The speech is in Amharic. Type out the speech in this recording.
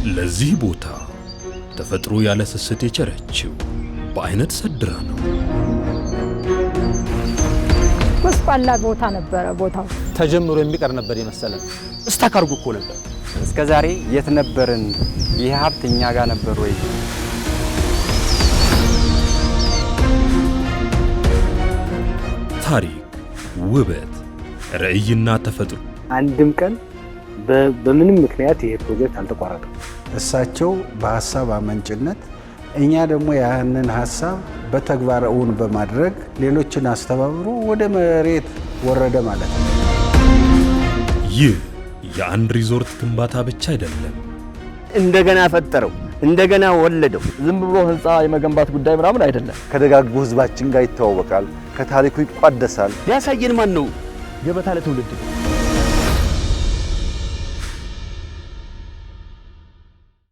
ለዚህ ቦታ ተፈጥሮ ያለ ስስት የቸረችው በአይነት ሰድራ ነው። ጎስቋላ ቦታ ነበረ። ቦታው ተጀምሮ የሚቀር ነበር የመሰለን። እስታካርጉ እኮ ነበር። እስከዛሬ የት ነበርን? ይህ ሀብት እኛ ጋር ነበር ወይ? ታሪክ፣ ውበት፣ ራዕይና ተፈጥሮ አንድም ቀን በምንም ምክንያት ይሄ ፕሮጀክት አልተቋረጠም። እሳቸው በሐሳብ አመንጭነት እኛ ደግሞ ያንን ሐሳብ በተግባር እውን በማድረግ ሌሎችን አስተባብሮ ወደ መሬት ወረደ ማለት ነው። ይህ የአንድ ሪዞርት ግንባታ ብቻ አይደለም። እንደገና ፈጠረው፣ እንደገና ወለደው። ዝም ብሎ ህንፃ የመገንባት ጉዳይ ምናምን አይደለም። ከደጋጉ ህዝባችን ጋር ይተዋወቃል፣ ከታሪኩ ይቋደሳል። ሊያሳየን ማን ነው? ገበታ ለትውልድ